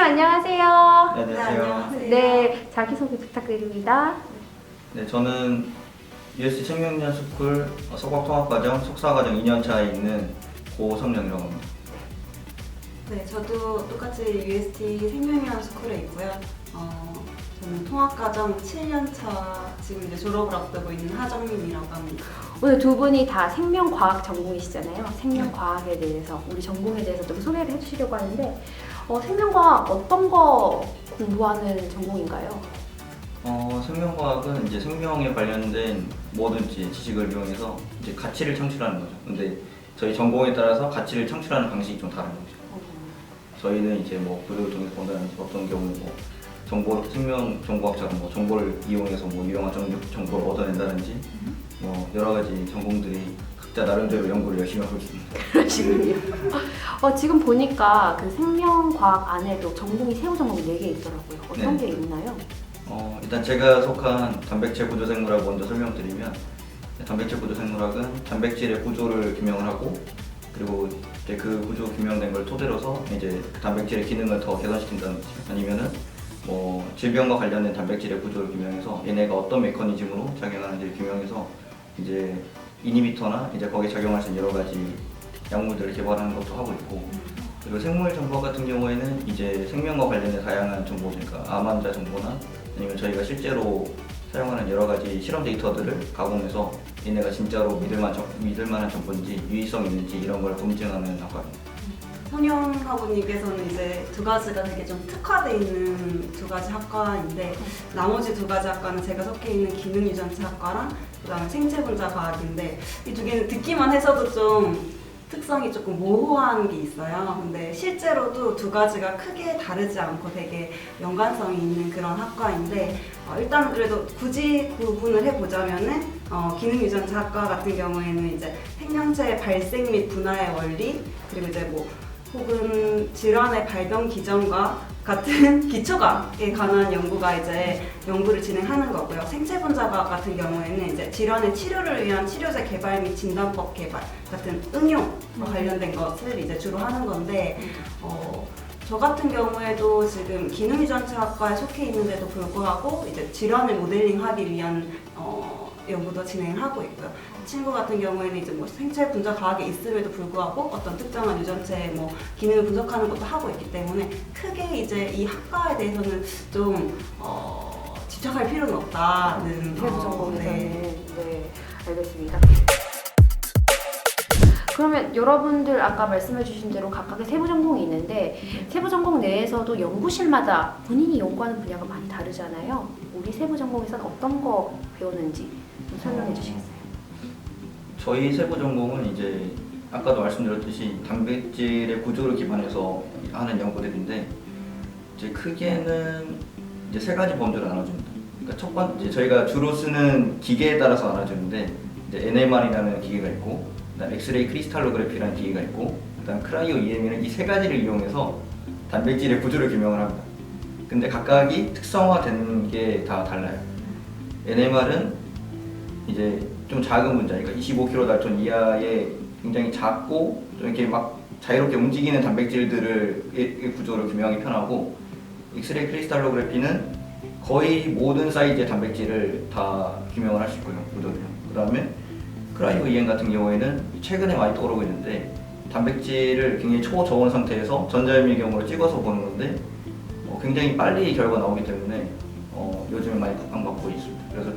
안녕하세요. 네, 안녕하세요. 네, 자기소개 부탁드립니다. 네, 저는 USC 생명유연 스쿨 석박통합과정 석사과정 2년차에 있는 고성령이라고 합니다. 네, 저도 똑같이 UST 생명유연 스쿨에 있고요. 저는 통합과정 7년차 지금 이제 졸업을 앞두고 있는 하정민이라고 합니다. 오늘 두 분이 다 생명과학 전공이시잖아요. 생명과학에 대해서, 우리 전공에 대해서 좀 소개를 해주시려고 하는데 생명과학 어떤 거 공부하는 전공인가요? 생명과학은 이제 생명에 관련된 뭐든지 지식을 이용해서 이제 가치를 창출하는 거죠. 근데 저희 전공에 따라서 가치를 창출하는 방식이 좀 다른 거죠. 저희는 이제 뭐 교육을 통해서 본다든지 어떤 경우 생명 정보학자는 정보를 이용해서 유용한 정보를 얻어낸다든지 여러 가지 전공들이 각자 나름대로 연구를 열심히 하고 있습니다. 그러시군요. 지금 보니까 그 생명과학 안에도 전공이 새우 전공이 4개 있더라고요. 어떤 게 있나요? 일단 제가 속한 단백질 구조생물학 먼저 설명드리면, 단백질 구조생물학은 단백질의 구조를 규명을 하고, 그리고 이제 그 구조 규명된 걸 토대로서 이제 단백질의 기능을 더 개선시킨다든지, 아니면은 질병과 관련된 단백질의 구조를 규명해서 얘네가 어떤 메커니즘으로 작용하는지를 규명해서 이제 이니비터나 이제 거기에 작용할 수 있는 여러 가지 약물들을 개발하는 것도 하고 있고, 그리고 생물 정보 같은 경우에는 이제 생명과 관련된 다양한 정보, 그러니까 암 환자 정보나 아니면 저희가 실제로 사용하는 여러 가지 실험 데이터들을 가공해서 얘네가 진짜로 믿을 만한 정보인지 유의성이 있는지 이런 걸 검증하는 학과입니다. 성형학원님께서는 이제 두 가지가 되게 좀 특화되어 있는 두 가지 학과인데, 나머지 두 가지 학과는 제가 속해 있는 기능유전체 학과랑 그다음에 생체분자과학인데, 이 두 개는 듣기만 해서도 좀 특성이 조금 모호한 게 있어요. 근데 실제로도 두 가지가 크게 다르지 않고 되게 연관성이 있는 그런 학과인데, 일단 그래도 굳이 구분을 해보자면은 기능유전체 학과 같은 경우에는 이제 생명체의 발생 및 분화의 원리, 그리고 이제 혹은 질환의 발병 기전과 같은 기초과학에 관한 연구를 진행하는 거고요. 생체분자과학 같은 경우에는 이제 질환의 치료를 위한 치료제 개발 및 진단법 개발 같은 응용과 관련된 것을 이제 주로 하는 건데, 저 같은 경우에도 지금 기능유전체학과에 속해 있는데도 불구하고 이제 질환을 모델링하기 위한 연구도 진행하고 있고요. 친구 같은 경우에는 이제 생체 분자 과학에 있음에도 불구하고 어떤 특정한 유전체의 기능을 분석하는 것도 하고 있기 때문에 크게 이제 이 학과에 대해서는 좀 집착할 필요는 없다는 세부 전공이네. 네, 알겠습니다. 그러면 여러분들 아까 말씀해주신 대로 각각의 세부 전공이 있는데, 세부 전공 내에서도 연구실마다 본인이 연구하는 분야가 많이 다르잖아요. 우리 세부 전공에서는 어떤 거 배우는지 좀 설명해 주시겠어요? 저희 세부 전공은 이제 아까도 말씀드렸듯이 단백질의 구조를 기반해서 하는 연구들인데, 이제 크게는 이제 3가지 범주를 나눠줍니다. 그러니까 첫 번째 저희가 주로 쓰는 기계에 따라서 나눠주는데, 이제 NMR이라는 기계가 있고, 그다음 엑스레이 크리스탈로그래피라는 기계가 있고, 그다음 크라이오 EM이는 이 3가지를 이용해서 단백질의 구조를 규명을 합니다. 근데 각각이 특성화된 게 다 달라요. NMR은 이제 좀 작은 분자, 그러니까 25kDalton 이하의 굉장히 작고 좀 이렇게 막 자유롭게 움직이는 단백질들의 구조를 규명하기 편하고, 엑스레이 크리스탈로그래피는 거의 모든 사이즈의 단백질을 다 규명을 할 수 있고요, 구조를요. 그다음에 크라이오 EM 같은 경우에는 최근에 많이 떠오르고 있는데, 단백질을 굉장히 초저온 상태에서 전자현미경으로 찍어서 보는 건데 굉장히 빨리 결과가 나오기 때문에 요즘에 많이 각광받고 있습니다. 그래서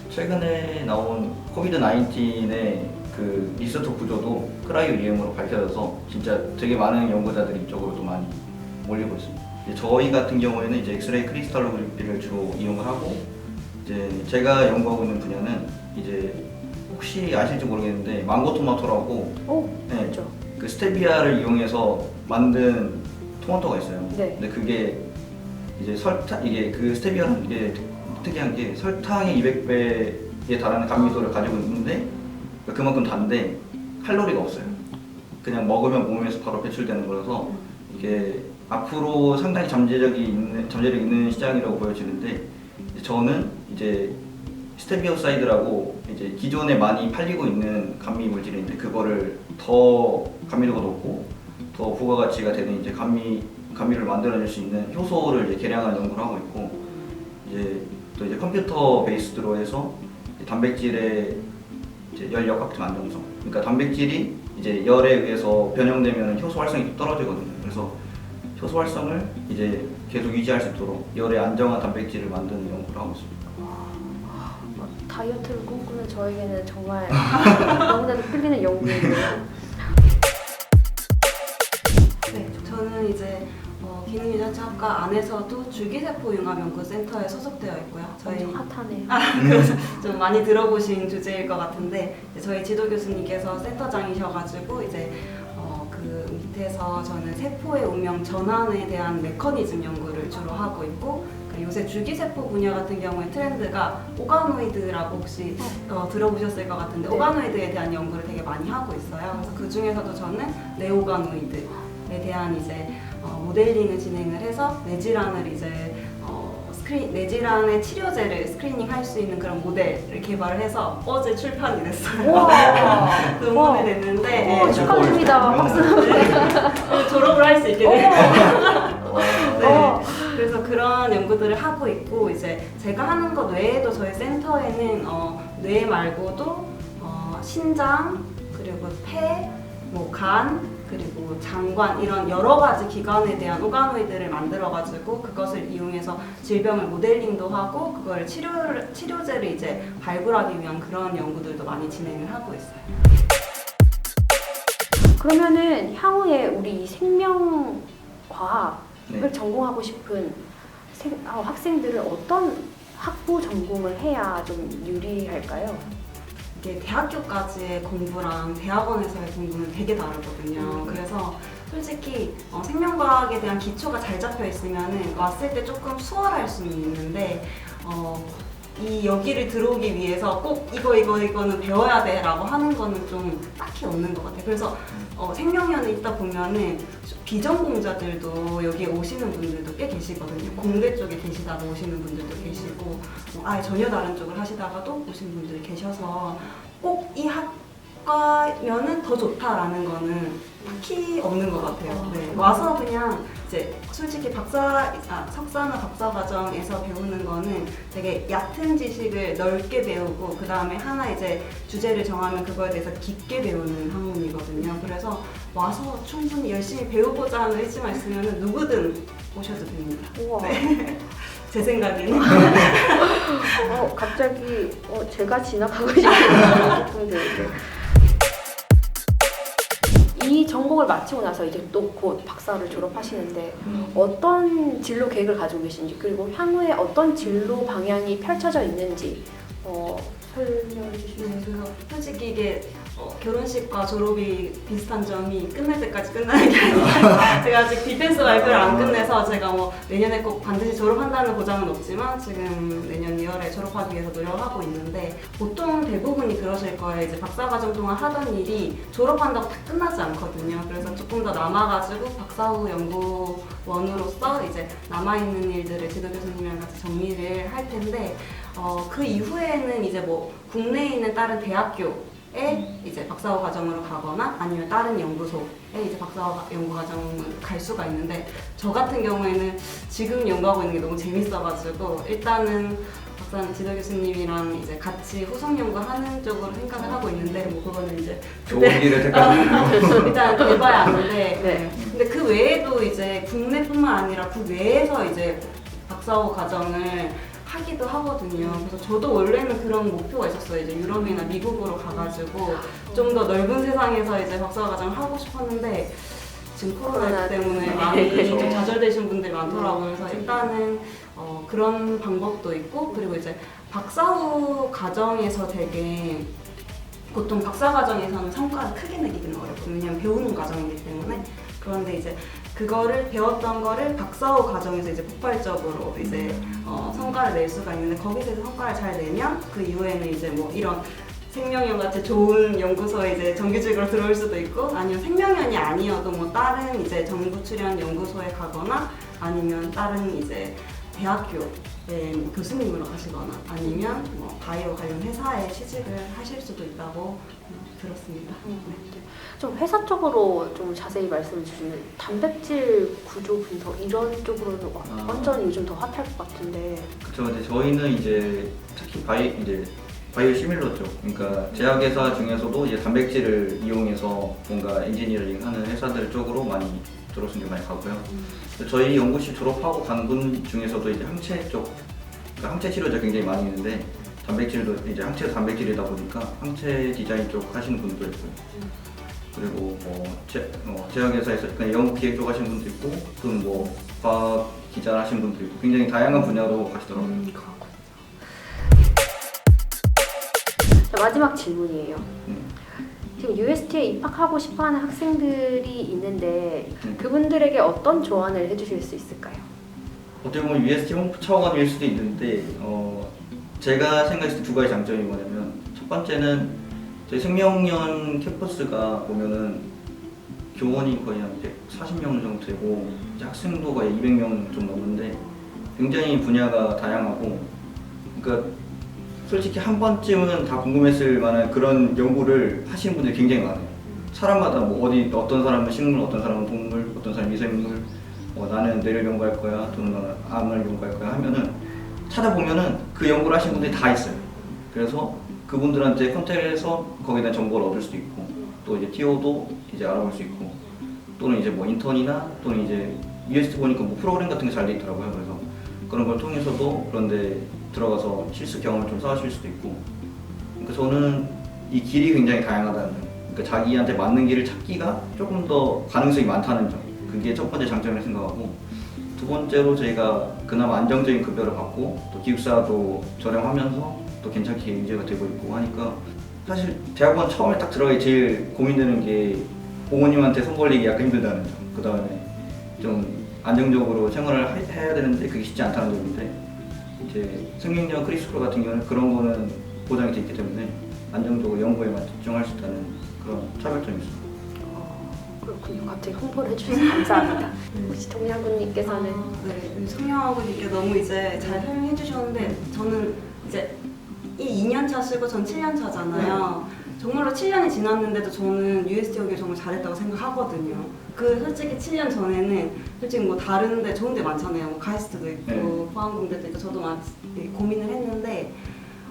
최근에 나온 코비드-19의 그 리서터 구조도 크라이오 EM으로 밝혀져서 진짜 되게 많은 연구자들이 이쪽으로도 많이 몰리고 있습니다. 저희 같은 경우에는 이제 엑스레이 크리스탈로그래피를 주로 이용을 하고, 이제 제가 연구하고 있는 분야는 이제 혹시 아실지 모르겠는데 망고토마토라고, 그렇죠. 그 스테비아를 이용해서 만든 토마토가 있어요. 네. 근데 그게 이제 이게 그 스테비아는 이게 특이한 게 설탕의 200배에 달하는 감미도를 가지고 있는데 그만큼 단데 칼로리가 없어요. 그냥 먹으면 몸에서 바로 배출되는 거라서 이게 앞으로 상당히 잠재력이 있는 시장이라고 보여지는데, 저는 이제 스테비오사이드라고 이제 기존에 많이 팔리고 있는 감미 물질인데, 그거를 더 감미도가 높고 더 부가가치가 되는 이제 감미 감미를 만들어낼 수 있는 효소를 이제 계량한 연구를 하고 있고 이제 또 이제 컴퓨터 베이스드로 해서 단백질의 이제 열 역학점 안정성. 그러니까 단백질이 이제 열에 의해서 변형되면 효소 활성이 좀 떨어지거든요. 그래서 효소 활성을 이제 계속 유지할 수 있도록 열에 안정한 단백질을 만드는 연구를 하고 있습니다. 다이어트를 꿈꾸는 저에게는 정말 너무나도 끌리는 연구이고요. 네, 저는 이제 기능유전자학과 안에서도 줄기세포융합연구센터에 소속되어 있고요. 저희 엄청 핫하네요. 그래서 좀 많이 들어보신 주제일 것 같은데 저희 지도 교수님께서 센터장이셔가지고 이제 그 밑에서 저는 세포의 운명 전환에 대한 메커니즘 연구를 주로 하고 있고 요새 줄기세포 분야 같은 경우에 트렌드가 오가노이드라고 혹시 들어보셨을 것 같은데 네. 오가노이드에 대한 연구를 되게 많이 하고 있어요. 그래서 그 중에서도 저는 네오가노이드에 대한 이제 모델링을 진행을 해서 뇌질환을 이제 뇌질환의 치료제를 스크리닝 할 수 있는 그런 모델을 개발을 해서 어제 출판이 됐어요. 우와. 논문이 됐는데 오, 축하드립니다. 박수. 졸업을 할 수 있게 됐어요. 어. 그래서 그런 연구들을 하고 있고 이제 제가 하는 것 외에도 저희 센터에는 뇌 말고도 신장 그리고 폐, 간 그리고 장관 이런 여러 가지 기관에 대한 오가노이드를 만들어가지고 그것을 이용해서 질병을 모델링도 하고 그걸 치료제를 이제 발굴하기 위한 그런 연구들도 많이 진행을 하고 있어요. 그러면은 향후에 우리 생명과학을 네. 전공하고 싶은 학생들은 어떤 학부 전공을 해야 좀 유리할까요? 이게 대학교까지의 공부랑 대학원에서의 공부는 되게 다르거든요. 그래서 솔직히 생명과학에 대한 기초가 잘 잡혀 있으면 왔을 때 조금 수월할 수는 있는데 이 여기를 들어오기 위해서 꼭 이거는 배워야 돼 라고 하는 거는 좀 딱히 없는 것 같아요. 그래서 생명연에 있다 보면은 비전공자들도 여기에 오시는 분들도 꽤 계시거든요. 공대 쪽에 계시다가 오시는 분들도 계시고 아예 전혀 다른 쪽을 하시다가도 오시는 분들이 계셔서 꼭 이 학과면은 더 좋다라는 거는 딱히 없는 것 같아요. 네. 와서 그냥 이제 솔직히 석사나 박사 과정에서 배우는 거는 되게 얕은 지식을 넓게 배우고 그 다음에 하나 이제 주제를 정하면 그거에 대해서 깊게 배우는 학문이거든요. 그래서 와서 충분히 열심히 배우고자 하는 의지만 있으면 누구든 오셔도 됩니다. 우와. 네. 제 생각에는. 갑자기 제가 진학하고 싶은데 이 전공을 마치고 나서 이제 또 곧 박사를 졸업하시는데 어떤 진로 계획을 가지고 계신지 그리고 향후에 어떤 진로 방향이 펼쳐져 있는지 설명해 주시면. 그래서 솔직히 이게 결혼식과 졸업이 비슷한 점이 끝날 때까지 끝나는 게 아니라 제가 아직 디펜스 발표를 안 끝내서 제가 내년에 꼭 반드시 졸업한다는 보장은 없지만 지금 내년 2월에 졸업하기 위해서 노력하고 있는데 보통 대부분이 그러실 거예요. 이제 박사과정 동안 하던 일이 졸업한다고 다 끝나지 않거든요. 그래서 조금 더 남아가지고 박사 후 연구원으로서 이제 남아있는 일들을 지도 교수님이랑 같이 정리를 할 텐데 그 이후에는 이제 국내에 있는 다른 대학교에 이제 박사후 과정으로 가거나 아니면 다른 연구소에 이제 박사후 연구 과정을 갈 수가 있는데 저 같은 경우에는 지금 연구하고 있는 게 너무 재밌어가지고 일단은 박사는 지도 교수님이랑 이제 같이 후속 연구하는 쪽으로 생각을 하고 있는데 그거는 이제 좋은 길을 택하시네요. 일단 해봐야 아는데 네. 근데 그 외에도 이제 국내뿐만 아니라 그 외에서 이제 박사후 과정을 하기도 하거든요. 그래서 저도 원래는 그런 목표가 있었어요. 이제 유럽이나 미국으로 가가지고 좀 더 넓은 세상에서 이제 박사과정을 하고 싶었는데 지금 코로나 때문에 많이 좀 좌절되신 분들이 많더라고요. 그래서 일단은 그런 방법도 있고 그리고 이제 박사후 과정에서 되게 보통 박사과정에서는 성과를 크게 내기는 어렵거든요. 왜냐면 배우는 과정이기 때문에. 그런데 이제 그거를 배웠던 거를 박사후 과정에서 이제 폭발적으로 이제 성과를 낼 수가 있는데 거기서 이제 성과를 잘 내면 그 이후에는 이제 이런 생명연 같이 좋은 연구소에 이제 정규직으로 들어올 수도 있고 아니면 생명연이 아니어도 다른 이제 정부 출연 연구소에 가거나 아니면 다른 이제 대학교에 뭐 교수님으로 가시거나 아니면 뭐 바이오 관련 회사에 취직을 하실 수도 있다고 들었습니다. 좀 회사 쪽으로 좀 자세히 말씀해 주시면 단백질 구조 분석 이런 쪽으로는 완전 요즘 더 핫할 것 같은데. 그렇죠. 근데 저희는 이제 특히 바이오 시밀러 쪽, 그러니까 제약회사 중에서도 이제 단백질을 이용해서 뭔가 엔지니어링 하는 회사들 쪽으로 많이 졸업생들 많이 가고요. 저희 연구실 졸업하고 간 분 중에서도 이제 항체 쪽, 그러니까 항체 치료자 굉장히 많이 있는데 단백질도 이제 항체도 단백질이다 보니까 항체 디자인 쪽 하시는 분도 있고요. 그리고 제약회사에서 그냥 연구 기획 쪽 하시는 분도 있고, 또는 뭐 과학 기자 하시는 분도 있고, 굉장히 다양한 분야로 가시더라고요. 자, 마지막 질문이에요. 지금 UST에 입학하고 싶어하는 학생들이 있는데 그분들에게 어떤 조언을 해주실 수 있을까요? 어떻게 보면 UST 홍보 차원일 수도 있는데 제가 생각했을 때 두 가지 장점이 뭐냐면, 첫 번째는 저희 생명년 캠퍼스가 보면은 교원이 거의 한 140명 정도 되고 이제 학생도 거의 200명 좀 넘는데 굉장히 분야가 다양하고, 그러니까 솔직히 한 번쯤은 다 궁금했을 만한 그런 연구를 하시는 분들이 굉장히 많아요. 사람마다 뭐 어떤 사람은 식물, 어떤 사람은 동물, 어떤 사람은 미생물, 나는 뇌를 연구할 거야, 또는 나는 암을 연구할 거야 하면은 찾아보면은 그 연구를 하신 분들이 다 있어요. 그래서 그분들한테 컨택해서 거기에 대한 정보를 얻을 수도 있고, 또 이제 TO도 이제 알아볼 수 있고, 또는 이제 뭐 인턴이나 또는 이제 UST 보니까 뭐 프로그램 같은 게 잘 돼 있더라고요. 그래서 그런 걸 통해서도 그런데 들어가서 실습 경험을 좀 쌓으실 수도 있고, 그러니까 저는 이 길이 굉장히 다양하다는, 그러니까 자기한테 맞는 길을 찾기가 조금 더 가능성이 많다는 점, 그게 첫 번째 장점이라고 생각하고, 두 번째로 저희가 그나마 안정적인 급여를 받고 또 기숙사도 저렴하면서 또 괜찮게 유지가 되고 있고 하니까, 사실 대학원 처음에 딱 들어가기 제일 고민되는 게 부모님한테 손 벌리기 약간 힘들다는 점, 그 다음에 좀 안정적으로 생활을 해야 되는데 그게 쉽지 않다는 점인데, 이제 생명력 크리스프로 같은 경우는 그런 거는 보장이 돼 있기 때문에 안정적으로 연구에만 집중할 수 있다는 그런 차별점이 있습니다. 그렇군요. 갑자기 홍보를 해주셔서 감사합니다. 혹시 정약군님께서는? 네, 성형학원님께 너무 이제 잘 설명해 주셨는데, 저는 이제 이 2년차 쓰고 전 7년차잖아요. 정말로 7년이 지났는데도 저는 UST 오길 정말 잘했다고 생각하거든요. 솔직히 7년 전에는 솔직히 뭐 다른데 좋은 데 많잖아요. 뭐 카이스트도 있고 포항공대도 있고 저도 막 고민을 했는데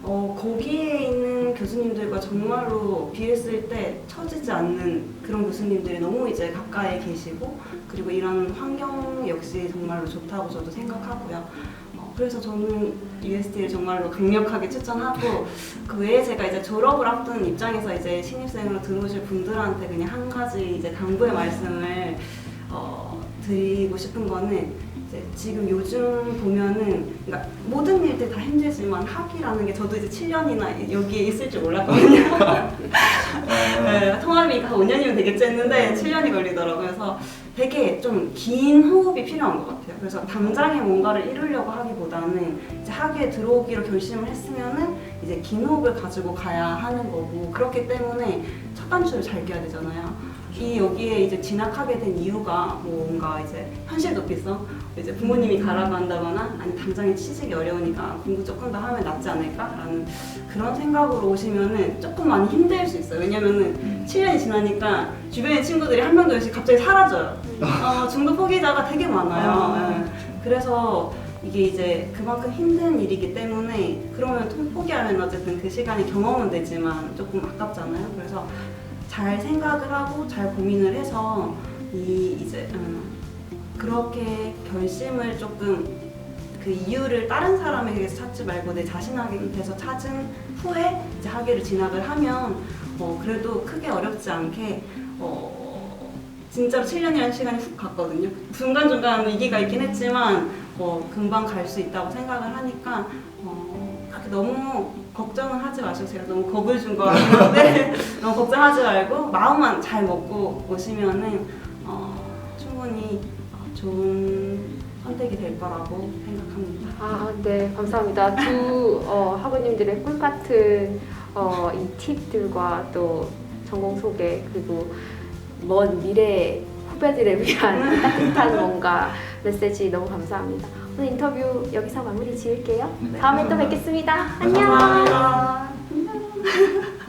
거기에 있는 교수님들과 정말로 비했을 때 처지지 않는 그런 교수님들이 너무 이제 가까이 계시고, 그리고 이런 환경 역시 정말로 좋다고 저도 생각하고요. 그래서 저는 UST를 정말로 강력하게 추천하고, 그 외에 제가 이제 졸업을 앞둔 입장에서 이제 신입생으로 들어오실 분들한테 그냥 한 가지 이제 당부의 말씀을 드리고 싶은 거는, 이제 지금 요즘 보면은, 그러니까 모든 일들 다 힘들지만 학위라는 게, 저도 이제 7년이나 여기에 있을 줄 몰랐거든요. 네, 통합이니까 5년이면 되겠지 했는데 7년이 걸리더라고요. 그래서 되게 좀 긴 호흡이 필요한 것 같아요. 그래서 당장에 뭔가를 이루려고 하기보다는 이제 학위에 들어오기로 결심을 했으면은 이제 긴 호흡을 가지고 가야 하는 거고, 그렇기 때문에 첫 단추를 잘 끼워야 되잖아요. 여기에 이제 진학하게 된 이유가 뭔가 이제 현실 도피성, 이제 부모님이 가라고 한다거나 아니 당장에 취직이 어려우니까 공부 조금 더 하면 낫지 않을까라는 그런 생각으로 오시면은 조금 많이 힘들 수 있어요. 왜냐면은 7년이 지나니까 주변의 친구들이 한 명도 없이 갑자기 사라져요. 중도 포기자가 되게 많아요. 그래서 이게 이제 그만큼 힘든 일이기 때문에, 그러면 포기하면 어쨌든 그 시간이 경험은 되지만 조금 아깝잖아요. 그래서 잘 생각을 하고 잘 고민을 해서 그렇게 결심을 조금, 그 이유를 다른 사람에게서 찾지 말고 내 자신한테서 찾은 후에 이제 학위를 진학을 하면 그래도 크게 어렵지 않게 진짜로 7년이라는 시간이 훅 갔거든요. 중간중간 위기가 있긴 했지만 금방 갈 수 있다고 생각을 하니까 그렇게 너무 걱정은 하지 마시고, 제가 너무 겁을 준 거 같은데 너무 걱정하지 말고 마음만 잘 먹고 오시면은 충분히 좋은 선택이 될 거라고 생각합니다. 네, 감사합니다. 두 학우님들의 꿀 같은 이 팁들과 또 전공 소개, 그리고 먼 미래 후배들을 위한 따뜻한 뭔가 메시지 너무 감사합니다. 오늘 인터뷰 여기서 마무리 지을게요. 네, 다음에 또 감사합니다. 뵙겠습니다. 감사합니다. 안녕.